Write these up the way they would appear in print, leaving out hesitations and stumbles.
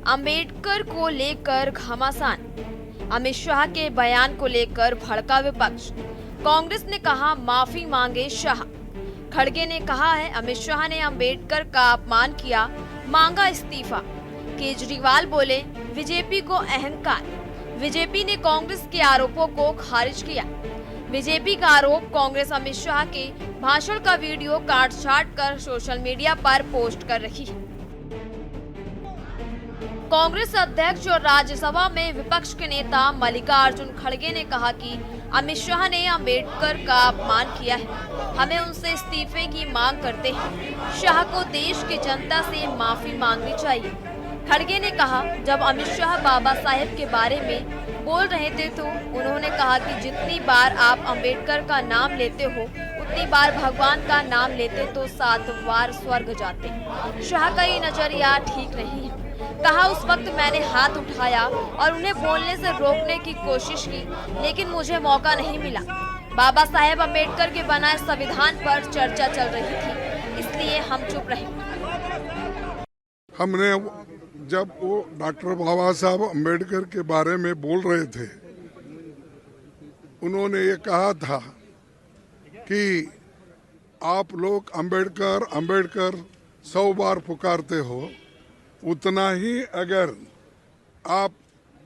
अंबेडकर को लेकर घमासान। अमित शाह के बयान को लेकर भड़का विपक्ष। कांग्रेस ने कहा माफी मांगे शाह। खड़गे ने कहा है अमित शाह ने अंबेडकर का अपमान किया, मांगा इस्तीफा। केजरीवाल बोले बीजेपी को अहंकार। बीजेपी ने कांग्रेस के आरोपों को खारिज किया। बीजेपी का आरोप, कांग्रेस अमित शाह के भाषण का वीडियो काट छाट कर सोशल मीडिया पर पोस्ट कर रही है। कांग्रेस अध्यक्ष और राज्यसभा में विपक्ष के नेता मल्लिकार्जुन खड़गे ने कहा कि अमित शाह ने अंबेडकर का अपमान किया है, हमें उनसे इस्तीफे की मांग करते हैं। शाह को देश की जनता से माफी मांगनी चाहिए। खड़गे ने कहा जब अमित शाह बाबा साहेब के बारे में बोल रहे थे तो उन्होंने कहा कि जितनी बार आप अंबेडकर का नाम लेते हो उतनी बार भगवान का नाम लेते तो 7 बार स्वर्ग जाते। शाह का ये नजरिया ठीक नहीं है। कहा उस वक्त मैंने हाथ उठाया और उन्हें बोलने से रोकने की कोशिश की, लेकिन मुझे मौका नहीं मिला। बाबा साहेब अंबेडकर के बनाए संविधान पर चर्चा चल रही थी, इसलिए हम चुप रहे। हमने जब वो डॉक्टर बाबा साहब अंबेडकर के बारे में बोल रहे थे, उन्होंने ये कहा था कि आप लोग अंबेडकर अंबेडकर 100 बार पुकारते हो, उतना ही अगर आप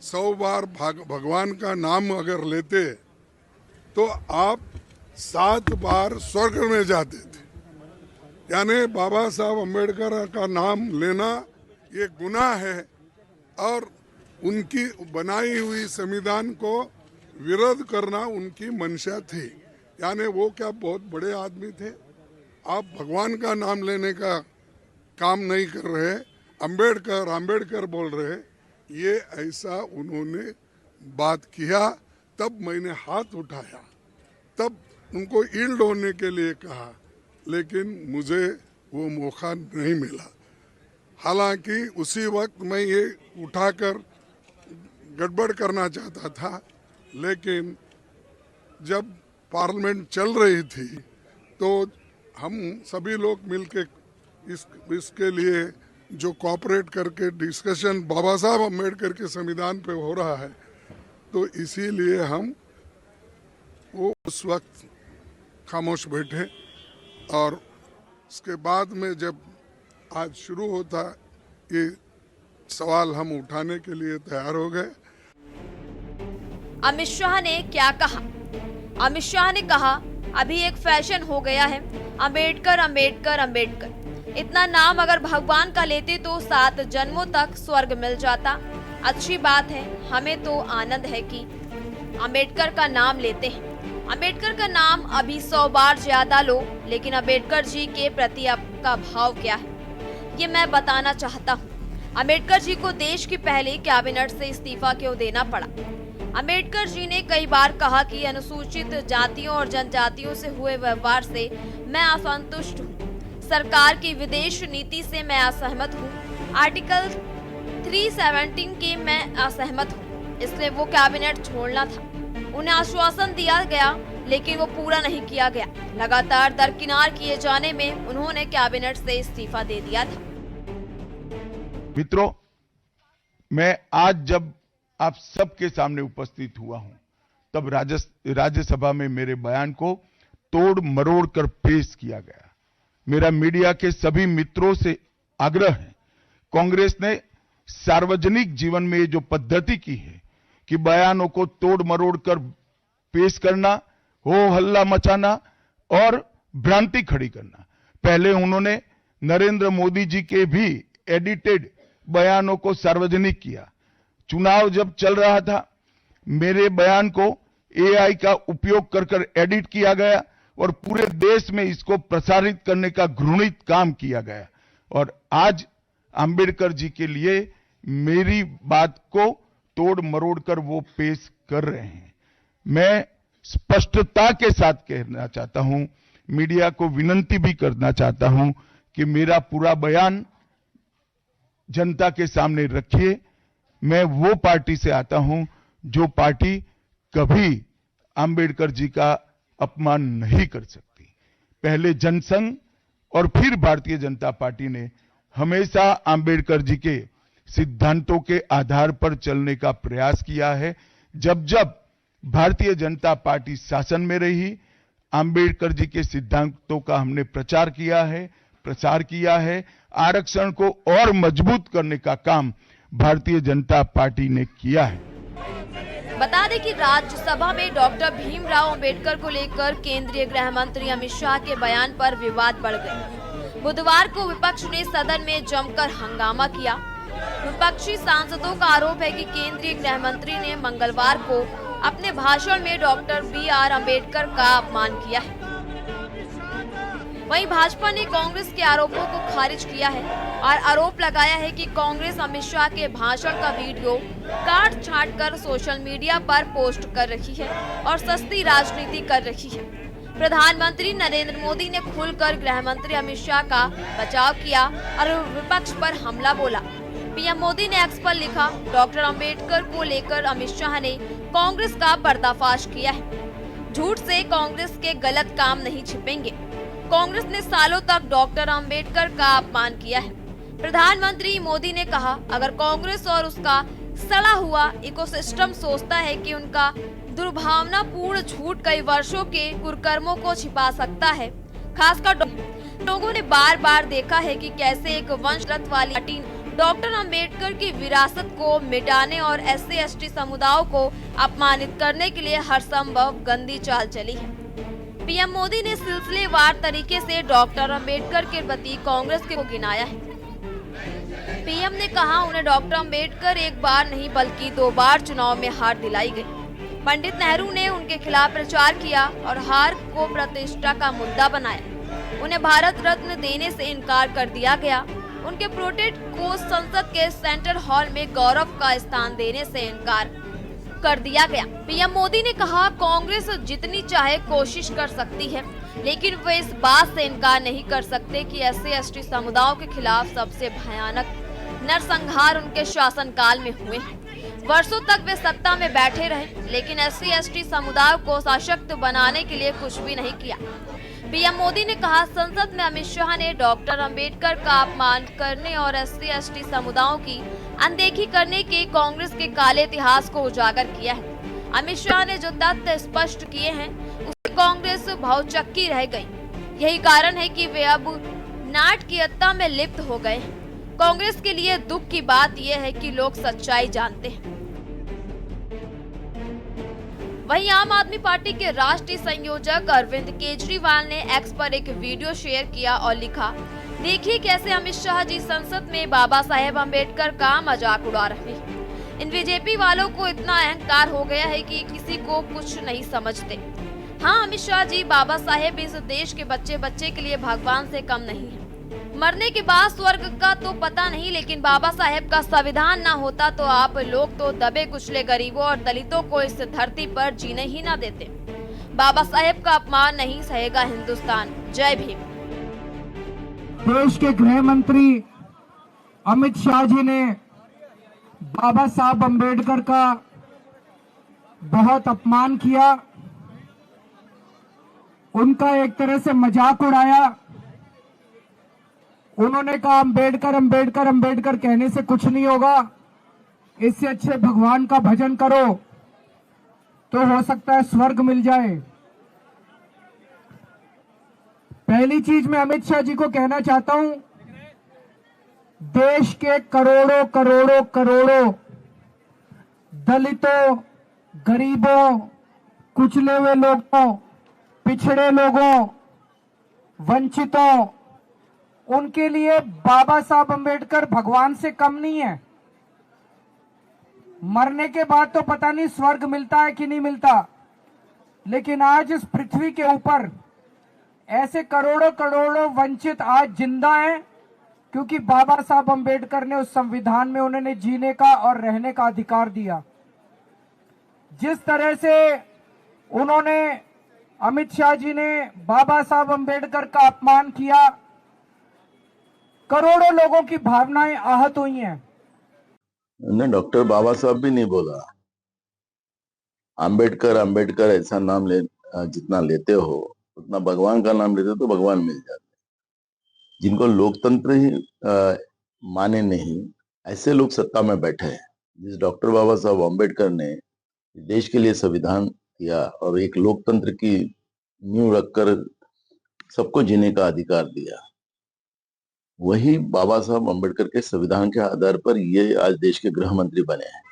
100 बार भगवान का नाम अगर लेते तो आप 7 बार स्वर्ग में जाते थे। यानी बाबा साहब अंबेडकर का नाम लेना ये गुनाह है और उनकी बनाई हुई संविधान को विरोध करना उनकी मंशा थी। यानी वो क्या बहुत बड़े आदमी थे? आप भगवान का नाम लेने का काम नहीं कर रहे, अंबेडकर अंबेडकर बोल रहे, ये ऐसा उन्होंने बात किया। तब मैंने हाथ उठाया, तब उनको ईल्ड होने के लिए कहा, लेकिन मुझे वो मौका नहीं मिला। हालांकि उसी वक्त मैं ये उठाकर गड़बड़ करना चाहता था, लेकिन जब पार्लियामेंट चल रही थी तो हम सभी लोग मिलके इसके लिए जो कोऑपरेट करके डिस्कशन बाबा साहब अम्बेडकर के संविधान पे हो रहा है, तो इसीलिए हम वो उस वक्त खामोश बैठे। और उसके बाद में जब आज शुरू होता ये सवाल हम उठाने के लिए तैयार हो गए। अमित शाह ने क्या कहा? अमित शाह ने कहा अभी एक फैशन हो गया है, अंबेडकर अंबेडकर अंबेडकर। इतना नाम अगर भगवान का लेते तो 7 जन्मों तक स्वर्ग मिल जाता। अच्छी बात है, हमें तो आनंद है कि अंबेडकर का नाम लेते हैं। अंबेडकर का नाम अभी 100 बार ज्यादा लो, लेकिन अंबेडकर जी के प्रति आपका भाव क्या है ये मैं बताना चाहता हूँ। अंबेडकर जी को देश की पहली कैबिनेट से इस्तीफा क्यों देना पड़ा? अंबेडकर जी ने कई बार कहा कि अनुसूचित जातियों और जनजातियों से हुए व्यवहार से मैं असंतुष्ट हूँ। सरकार की विदेश नीति से मैं असहमत हूँ। आर्टिकल 317 के मैं असहमत हूँ, इसलिए वो कैबिनेट छोड़ना था। उन्हें आश्वासन दिया गया, लेकिन वो पूरा नहीं किया गया। लगातार दरकिनार किए जाने में उन्होंने कैबिनेट से इस्तीफा दे दिया था। मित्रों, मैं आज जब आप सबके सामने उपस्थित हुआ हूं, तब राज्यसभा में मेरे बयान को तोड़ मरोड़ कर पेश किया गया। मेरा मीडिया के सभी मित्रों से आग्रह है, कांग्रेस ने सार्वजनिक जीवन में जो पद्धति की है कि बयानों को तोड़ मरोड़ कर पेश करना, हो हल्ला मचाना और भ्रांति खड़ी करना। पहले उन्होंने नरेंद्र मोदी जी के भी एडिटेड बयानों को सार्वजनिक किया। चुनाव जब चल रहा था, मेरे बयान को एआई का उपयोग कर एडिट किया गया और पूरे देश में इसको प्रसारित करने का घृणित काम किया गया। और आज अंबेडकर जी के लिए मेरी बात को तोड़ मरोड़ कर वो पेश कर रहे हैं। मैं स्पष्टता के साथ कहना चाहता हूं, मीडिया को विनती भी करना चाहता हूं कि मेरा पूरा बयान जनता के सामने रखिए। मैं वो पार्टी से आता हूं जो पार्टी कभी अंबेडकर जी का अपमान नहीं कर सकती। पहले जनसंघ और फिर भारतीय जनता पार्टी ने हमेशा अंबेडकर जी के सिद्धांतों के आधार पर चलने का प्रयास किया है। जब जब भारतीय जनता पार्टी शासन में रही, अंबेडकर जी के सिद्धांतों का हमने प्रसार किया है। आरक्षण को और मजबूत करने का काम भारतीय जनता पार्टी ने किया है। बता दें कि राज्यसभा में डॉक्टर भीमराव अंबेडकर को लेकर केंद्रीय गृह मंत्री अमित शाह के बयान पर विवाद बढ़ गया। बुधवार को विपक्ष ने सदन में जमकर हंगामा किया। विपक्षी सांसदों का आरोप है कि केंद्रीय गृह मंत्री ने मंगलवार को अपने भाषण में डॉक्टर BR अम्बेडकर का अपमान किया है। वहीं भाजपा ने कांग्रेस के आरोपों को खारिज किया है और आरोप लगाया है कि कांग्रेस अमित शाह के भाषण का वीडियो काट छांट कर सोशल मीडिया पर पोस्ट कर रही है और सस्ती राजनीति कर रही है। प्रधानमंत्री नरेंद्र मोदी ने खुलकर गृह मंत्री अमित शाह का बचाव किया और विपक्ष पर हमला बोला। पीएम मोदी ने एक्स पर लिखा, डॉक्टर अंबेडकर को लेकर अमित शाह ने कांग्रेस का पर्दाफाश किया है। झूठ से कांग्रेस के गलत काम नहीं छिपेंगे। कांग्रेस ने सालों तक डॉक्टर अंबेडकर का अपमान किया है। प्रधानमंत्री मोदी ने कहा, अगर कांग्रेस और उसका सड़ा हुआ इकोसिस्टम सोचता है कि उनका दुर्भावनापूर्ण झूठ कई वर्षों के कुकर्मों को छिपा सकता है, खासकर लोगों ने बार बार देखा है कि कैसे एक वंशगत वाली पार्टी डॉक्टर अंबेडकर की विरासत को मिटाने और SC/ST समुदायों को अपमानित करने के लिए हर संभव गंदी चाल चली है। पीएम मोदी ने सिलसिलेवार तरीके से डॉक्टर अंबेडकर के प्रति कांग्रेस को गिनाया है। पीएम ने कहा, उन्हें डॉक्टर अंबेडकर एक बार नहीं बल्कि 2 बार चुनाव में हार दिलाई गई। पंडित नेहरू ने उनके खिलाफ प्रचार किया और हार को प्रतिष्ठा का मुद्दा बनाया। उन्हें भारत रत्न देने से इनकार कर दिया गया। उनके प्रोटेस्ट को संसद के सेंट्रल हॉल में गौरव का स्थान देने से इनकार कर दिया गया। पीएम मोदी ने कहा, कांग्रेस जितनी चाहे कोशिश कर सकती है, लेकिन वे इस बात से इनकार नहीं कर सकते कि SC/ST समुदायों के खिलाफ सबसे भयानक नरसंहार उनके शासनकाल में हुए हैं। वर्षों तक वे सत्ता में बैठे रहे, लेकिन SC/ST समुदायों को सशक्त बनाने के लिए कुछ भी नहीं किया। पीएम मोदी ने कहा, संसद में अमित शाह ने डॉक्टर अंबेडकर का अपमान करने और SC/ST समुदायों की अनदेखी करने के कांग्रेस के काले इतिहास को उजागर किया है। अमित शाह ने जो तथ्य स्पष्ट किए हैं, उससे कांग्रेस भौचक्की रह गई। यही कारण है कि वे अब नाटकीयता में लिप्त हो गए हैं। कांग्रेस के लिए दुख की बात यह है कि लोग सच्चाई जानते हैं। वहीं आम आदमी पार्टी के राष्ट्रीय संयोजक अरविंद केजरीवाल ने एक्स पर एक वीडियो शेयर किया और लिखा, देखिए कैसे अमित शाह जी संसद में बाबा साहेब अम्बेडकर का मजाक उड़ा रहे हैं। इन बीजेपी वालों को इतना अहंकार हो गया है कि किसी को कुछ नहीं समझते। हाँ, अमित शाह जी बाबा साहेब इस देश के बच्चे बच्चे के लिए भगवान से कम नहीं है। मरने के बाद स्वर्ग का तो पता नहीं, लेकिन बाबा साहेब का संविधान ना होता तो आप लोग तो दबे कुचले गरीबों और दलितों को इस धरती पर जीने ही ना देते। बाबा साहेब का अपमान नहीं सहेगा हिंदुस्तान। जय भीम। देश के गृह मंत्री अमित शाह जी ने बाबा साहब अम्बेडकर का बहुत अपमान किया, उनका एक तरह से मजाक उड़ाया। उन्होंने कहा, अम्बेडकर अम्बेडकर अम्बेडकर कहने से कुछ नहीं होगा, इससे अच्छे भगवान का भजन करो तो हो सकता है स्वर्ग मिल जाए। पहली चीज मैं अमित शाह जी को कहना चाहता हूं, देश के करोड़ों करोड़ों करोड़ों दलितों, गरीबों, कुचले हुए लोगों, पिछड़े लोगों, वंचितों, उनके लिए बाबा साहब अम्बेडकर भगवान से कम नहीं है। मरने के बाद तो पता नहीं स्वर्ग मिलता है कि नहीं मिलता, लेकिन आज इस पृथ्वी के ऊपर ऐसे करोड़ों करोड़ों वंचित आज जिंदा हैं, क्योंकि बाबा साहब अम्बेडकर ने उस संविधान में उन्होंने जीने का और रहने का अधिकार दिया। जिस तरह से उन्होंने, अमित शाह जी ने बाबा साहब अम्बेडकर का अपमान किया, करोड़ों लोगों की भावनाएं आहत हुई हैं। नहीं, डॉक्टर बाबा साहब भी नहीं बोला। अंबेडकर अंबेडकर ऐसा नाम जितना लेते हो उतना भगवान का नाम लेते हो तो भगवान मिल जाते। जिनको लोकतंत्र ही माने नहीं, ऐसे लोग सत्ता में बैठे हैं। जिस डॉक्टर बाबा साहब अम्बेडकर ने देश के लिए संविधान दिया और एक लोकतंत्र की नींव रखकर सबको जीने का अधिकार दिया, वही बाबा साहब अम्बेडकर के संविधान के आधार पर ये आज देश के गृह मंत्री बने हैं,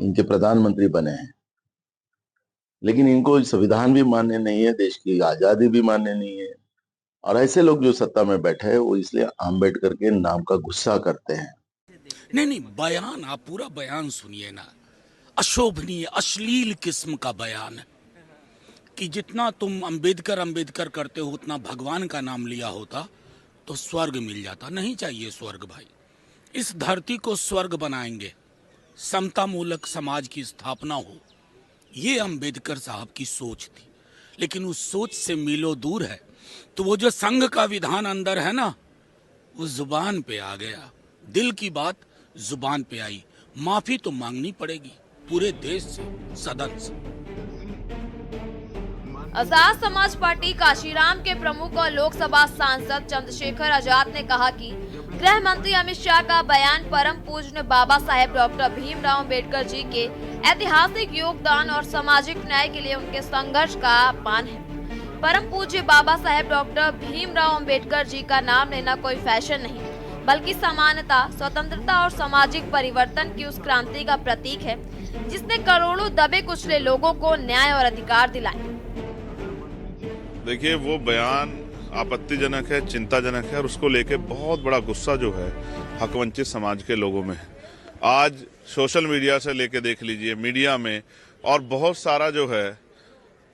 इनके प्रधानमंत्री बने हैं। लेकिन इनको संविधान भी मान्य नहीं है, देश की आजादी भी मान्य नहीं है। और ऐसे लोग जो सत्ता में बैठे हैं वो इसलिए अम्बेडकर के नाम का गुस्सा करते हैं। नहीं, बयान, आप पूरा बयान सुनिए ना। अशोभनीय, अश्लील किस्म का बयान है कि जितना तुम अंबेडकर करते हो उतना भगवान का नाम लिया होता तो स्वर्ग मिल जाता। नहीं चाहिए स्वर्ग भाई। इस धरती को स्वर्ग बनाएंगे, समता मूलक समाज की स्थापना हो, ये अंबेडकर साहब की सोच थी। लेकिन उस सोच से मीलों दूर है। तो वो जो संघ का विधान अंदर है ना, वो जुबान पे आ गया। दिल की बात जुबान पे आई। माफी तो मांगनी पड़ेगी पूरे देश से, सदन से। आजाद समाज पार्टी काशीराम के प्रमुख और लोकसभा सांसद चंद्रशेखर आजाद ने कहा कि गृह मंत्री अमित शाह का बयान परम पूज्य बाबा साहेब डॉक्टर भीमराव अंबेडकर जी के ऐतिहासिक योगदान और सामाजिक न्याय के लिए उनके संघर्ष का अपमान है। परम पूज्य बाबा साहेब डॉक्टर भीमराव अंबेडकर जी का नाम लेना कोई फैशन नहीं, बल्कि समानता, स्वतंत्रता और सामाजिक परिवर्तन की उस क्रांति का प्रतीक है जिसने करोड़ों दबे कुचले लोगों को न्याय और अधिकार दिलाए। देखिए, वो बयान आपत्तिजनक है, चिंताजनक है और उसको लेके बहुत बड़ा गुस्सा जो है हकवंचित समाज के लोगों में है। आज सोशल मीडिया से लेके देख लीजिए, मीडिया में और बहुत सारा जो है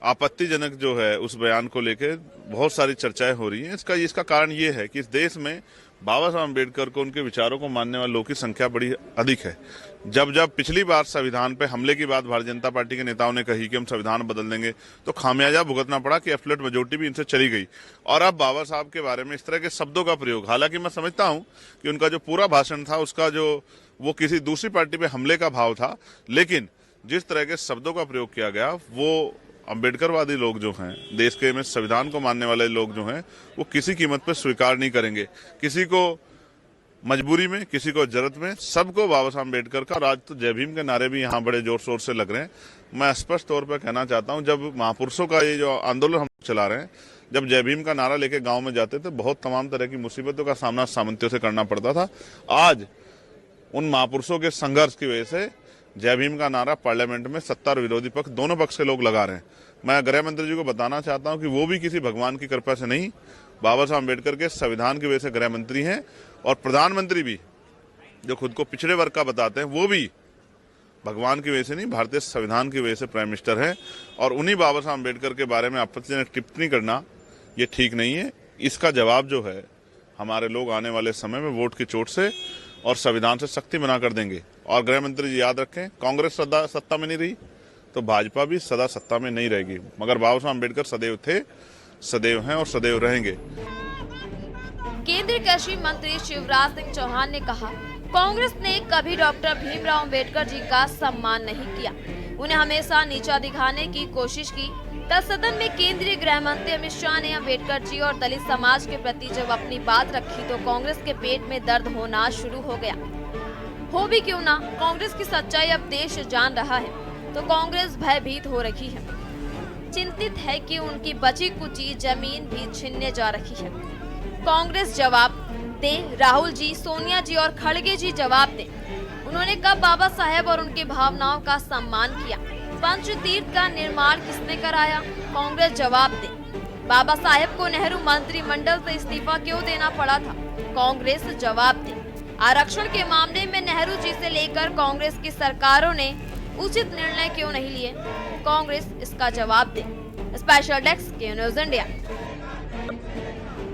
आपत्तिजनक जो है उस बयान को लेके बहुत सारी चर्चाएं हो रही हैं। इसका कारण ये है कि इस देश में बाबा साहब अम्बेडकर को, उनके विचारों को मानने वाले लोगों की संख्या बड़ी अधिक है। जब पिछली बार संविधान पे हमले की बात भारतीय जनता पार्टी के नेताओं ने कही कि हम संविधान बदल देंगे, तो खामियाजा भुगतना पड़ा कि एब्सोल्यूट मेजॉरिटी भी इनसे चली गई। और अब बाबा साहब के बारे में इस तरह के शब्दों का प्रयोग, हालांकि मैं समझता हूं कि उनका जो पूरा भाषण था उसका वो किसी दूसरी पार्टी पे हमले का भाव था, लेकिन जिस तरह के शब्दों का प्रयोग किया गया वो अम्बेडकरवादी लोग जो हैं, देश के में संविधान को मानने वाले लोग जो हैं, वो किसी कीमत पर स्वीकार नहीं करेंगे। किसी को मजबूरी में, किसी को जरूरत में, सबको बाबा साहब अम्बेडकर का। और आज तो जय भीम के नारे भी यहाँ बड़े जोर शोर से लग रहे हैं। मैं स्पष्ट तौर पर कहना चाहता हूँ, जब महापुरुषों का ये जो आंदोलन हम चला रहे हैं, जब जय भीम का नारा लेके गाँव में जाते थे, बहुत तमाम तरह की मुसीबतों का सामना सामंतियों से करना पड़ता था। आज उन महापुरुषों के संघर्ष की वजह से जय भीम का नारा पार्लियामेंट में सत्ता और विरोधी पक्ष, दोनों पक्ष के लोग लगा रहे हैं। मैं गृह मंत्री जी को बताना चाहता हूं कि वो भी किसी भगवान की कृपा से नहीं, बाबा साहब अम्बेडकर के संविधान की वजह से गृह मंत्री हैं। और प्रधानमंत्री भी, जो खुद को पिछड़े वर्ग का बताते हैं, वो भी भगवान की वजह से नहीं, भारतीय संविधान की वजह से प्राइम मिनिस्टर हैं। और उन्हीं बाबा साहब अम्बेडकर के बारे में आपत्तिजनक टिप्पणी करना ये ठीक नहीं है। इसका जवाब जो है हमारे लोग आने वाले समय में वोट की चोट से और संविधान से सख्ती बना कर देंगे। और गृह मंत्री जी याद रखें, कांग्रेस सत्ता में नहीं रही तो भाजपा भी सदा सत्ता में नहीं रहेगी, मगर बाबा साहब अम्बेडकर सदैव थे, सदैव हैं और सदैव रहेंगे। केंद्रीय कृषि मंत्री शिवराज सिंह चौहान ने कहा, कांग्रेस ने कभी डॉक्टर भीमराव अंबेडकर जी का सम्मान नहीं किया, उन्हें हमेशा नीचा दिखाने की कोशिश की। तब सदन में केंद्रीय गृह मंत्री अमित शाह ने अंबेडकर जी और दलित समाज के प्रति जब अपनी बात रखी तो कांग्रेस के पेट में दर्द होना शुरू हो गया। हो भी क्यों ना, कांग्रेस की सच्चाई अब देश जान रहा है तो कांग्रेस भयभीत हो रही है, चिंतित है कि उनकी बची कुची जमीन भी छीनने जा रही है। कांग्रेस जवाब दे, राहुल जी, सोनिया जी और खड़गे जी जवाब दें। उन्होंने कब बाबा साहेब और उनकी भावनाओं का सम्मान किया? पंचतीर्थ का निर्माण किसने कराया? कांग्रेस जवाब दे। बाबा साहेब को नेहरू मंत्रिमंडल से इस्तीफा क्यों देना पड़ा था? कांग्रेस जवाब दे। आरक्षण के मामले में नेहरू जी से लेकर कांग्रेस की सरकारों ने उचित निर्णय क्यों नहीं लिए? कांग्रेस इसका जवाब दे। स्पेशल डेस्क के न्यूज़ इंडिया।